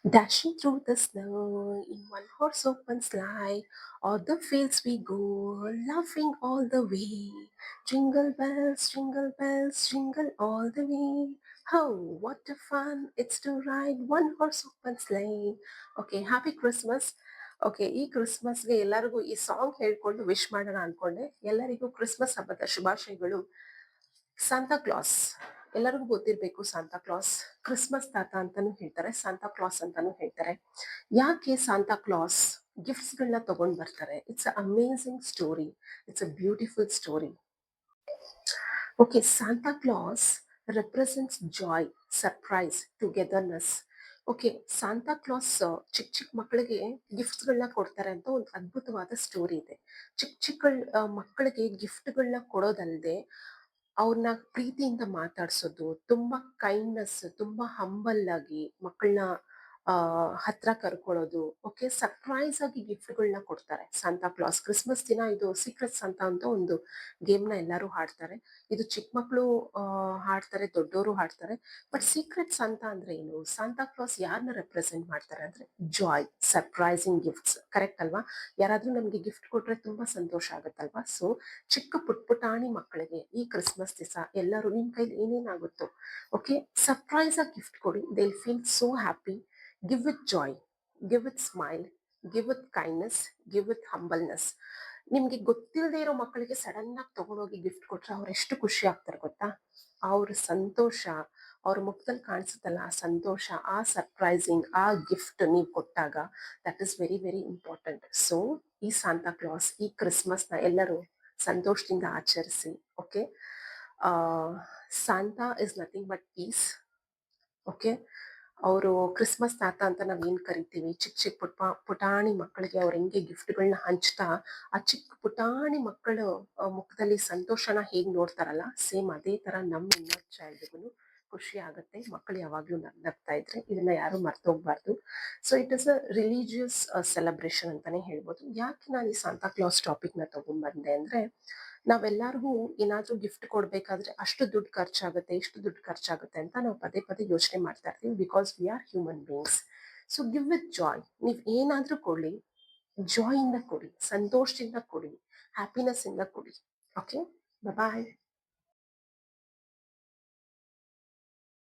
Dashing through the snow in one horse open sleigh, o'er the fields we go, laughing all the way. Jingle bells, jingle all the way. Oh, what a fun it's to ride one horse open sleigh. Okay, happy Christmas. Okay, ಈ ಕ್ರಿಸ್ಮಸ್ಗೆ ಎಲ್ಲರಿಗೂ ಈ song ಹೇಳ್ಕೊಂಡು wish ಮಾಡೋಣ ಅನ್ಕೊಂಡೆ. ಎಲ್ಲರಿಗೂ Christmas ಹಬ್ಬದ ಶುಭಾಶಯಗಳು. Santa class ಎಲ್ಲರಿಗೂ ಗೊತ್ತಿರಬೇಕು. ಸಾಂತಾ ಕ್ಲಾಸ್ ಕ್ರಿಸ್ಮಸ್ ತಾತ ಅಂತಾನೂ ಹೇಳ್ತಾರೆ, ಸಾಂತಾ ಕ್ಲಾಸ್ ಅಂತಾನೂ ಹೇಳ್ತಾರೆ. ಯಾಕೆ ಸಾಂತಾ ಕ್ಲಾಸ್ ಗಿಫ್ಟ್ಸ್ಗಳನ್ನ ತಗೊಂಡ್ ಬರ್ತಾರೆ? It's amazing story, it's a beautiful story. Okay, Santa class represents Joy, surprise, togetherness. Okay, Santa class ಚಿಕ್ಕ ಚಿಕ್ಕ ಮಕ್ಕಳಿಗೆ ಗಿಫ್ಟ್ಸ್ಗಳನ್ನ ಕೊಡ್ತಾರೆ ಅಂತ ಒಂದು ಅದ್ಭುತವಾದ ಸ್ಟೋರಿ ಇದೆ. ಚಿಕ್ಕ ಚಿಕ್ಕ ಮಕ್ಕಳಿಗೆ ಗಿಫ್ಟ್ಗಳನ್ನ ಕೊಡೋದಲ್ಲದೆ ಅವ್ರನ್ನ ಪ್ರೀತಿಯಿಂದ ಮಾತಾಡ್ಸೋದು, ತುಂಬಾ ಕೈಂಡ್ನೆಸ್, ತುಂಬಾ ಹಂಬಲ್ ಆಗಿ ಮಕ್ಕಳನ್ನ ಹತ್ರ ಕರ್ಕೊಳ್ಳೋದು. ಓಕೆ, ಸರ್ಪ್ರೈಸ್ ಆಗಿ ಗಿಫ್ಟ್ಗಳನ್ನ ಕೊಡ್ತಾರೆ ಸಾಂತಾ ಕ್ಲಾಸ್. ಕ್ರಿಸ್ಮಸ್ ದಿನ ಇದು ಸೀಕ್ರೆಟ್ ಸಾಂತಾ ಅಂತ ಒಂದು ಗೇಮ್ನ ಎಲ್ಲರೂ ಹಾಡ್ತಾರೆ. ಇದು ಚಿಕ್ಕ ಮಕ್ಕಳು ಹಾಡ್ತಾರೆ, ದೊಡ್ಡವರು ಹಾಡ್ತಾರೆ. ಬಟ್ ಸೀಕ್ರೆಟ್ ಸಾಂತಾ ಅಂದ್ರೆ ಏನು? ಸಾಂತಾ ಕ್ಲಾಸ್ ಯಾರನ್ನ ರೆಪ್ರೆಸೆಂಟ್ ಮಾಡ್ತಾರೆ ಅಂದ್ರೆ ಜಾಯ್, ಸರ್ಪ್ರೈಸಿಂಗ್ ಗಿಫ್ಟ್ಸ್. ಕರೆಕ್ಟ್ ಅಲ್ವಾ? ಯಾರಾದ್ರೂ ನಮ್ಗೆ ಗಿಫ್ಟ್ ಕೊಟ್ರೆ ತುಂಬಾ ಸಂತೋಷ ಆಗುತ್ತಲ್ವಾ? ಸೊ ಚಿಕ್ಕ ಪುಟ್ಟಾಣಿ ಮಕ್ಕಳಿಗೆ ಈ ಕ್ರಿಸ್ಮಸ್ ದಿವಸ ಎಲ್ಲರೂ ನಿಮ್ ಕೈಲಿ ಏನೇನಾಗುತ್ತೋ ಓಕೆ ಸರ್ಪ್ರೈಸ್ ಆಗಿ ಗಿಫ್ಟ್ ಕೊಡಿ. They feel so happy. Give with Joy, give with smile, give with kindness, give with humbleness. ನಿಮ್ಗೆ ಗೊತ್ತಿಲ್ಲದೆ ಇರೋ ಮಕ್ಕಳಿಗೆ ಸಡನ್ ಆಗಿ ತಗೊಂಡೋಗಿ ಗಿಫ್ಟ್ ಕೊಟ್ರೆ ಅವ್ರು ಎಷ್ಟು ಖುಷಿ ಆಗ್ತಾರೆ ಗೊತ್ತಾ? ಅವ್ರ ಸಂತೋಷ ಅವ್ರ ಮುಖದಲ್ಲಿ ಕಾಣಿಸುತ್ತಲ್ಲ, ಆ ಸಂತೋಷ, ಆ ಸರ್ಪ್ರೈಸಿಂಗ್, ಆ ಗಿಫ್ಟ್ ನೀವು ಕೊಟ್ಟಾಗ that is very very important. So ಈ ಸಾಂತಾ ಕ್ಲಾಸ್ ಈ ಕ್ರಿಸ್ಮಸ್ನ ಎಲ್ಲರೂ ಸಂತೋಷದಿಂದ ಆಚರಿಸಿ. Okay, Santa is nothing but peace. Okay, ಅವರು ಕ್ರಿಸ್ಮಸ್ ತಾತ ಅಂತ ನಾವ್ ಏನ್ ಕರಿತೀವಿ, ಚಿಕ್ಕ ಚಿಕ್ಕ ಪುಟಾಣಿ ಮಕ್ಕಳಿಗೆ ಅವ್ರು ಹೆಂಗೆ ಗಿಫ್ಟ್ಗಳನ್ನ ಹಂಚ್ತಾ ಆ ಚಿಕ್ಕ ಪುಟಾಣಿ ಮಕ್ಕಳು ಮುಖದಲ್ಲಿ ಸಂತೋಷನ ಹೇಗ್ ನೋಡ್ತಾರಲ್ಲ, ಸೇಮ್ ಅದೇ ತರ ನಮ್ಮ ಇನ್ನರ್ ಚೈಲ್ಡ್ಗೂ ಖುಷಿ ಆಗುತ್ತೆ. ಮಕ್ಕಳು ಯಾವಾಗ್ಲೂ ನಗ್ತಾ ಇದ್ರೆ ಇದನ್ನ ಯಾರು ಮರ್ತೋಗ್ಬಾರ್ದು. So it is a religious celebration ಅಂತಾನೆ ಹೇಳ್ಬೋದು. ಯಾಕೆ ನಾನು ಈ ಸಾಂತಾ ಕ್ಲಾಸ್ ಟಾಪಿಕ್ ನ ತಗೊಂಡ್ಬಂದೆ ಅಂದ್ರೆ, ನಾವೆಲ್ಲರಿಗೂ ಏನಾದ್ರೂ ಗಿಫ್ಟ್ ಕೊಡ್ಬೇಕಾದ್ರೆ ಅಷ್ಟು ದುಡ್ಡು ಖರ್ಚಾಗುತ್ತೆ, ಇಷ್ಟು ದುಡ್ಡು ಖರ್ಚಾಗುತ್ತೆ ಅಂತ ನಾವು ಪದೇ ಪದೇ ಯೋಚನೆ ಮಾಡ್ತಾ ಇರ್ತೀವಿ. Because we are human beings. So give with Joy. ನೀವ್ ಏನಾದ್ರೂ ಕೊಡ್ಲಿ, ಜಾಯ್ ಇಂದ ಕೊಡಿ, ಸಂತೋಷದಿಂದ ಕೊಡಿ, ಹ್ಯಾಪಿನೆಸ್ ಇಂದ ಕೊಡಿ. ಓಕೆ, ಬಾಯ್.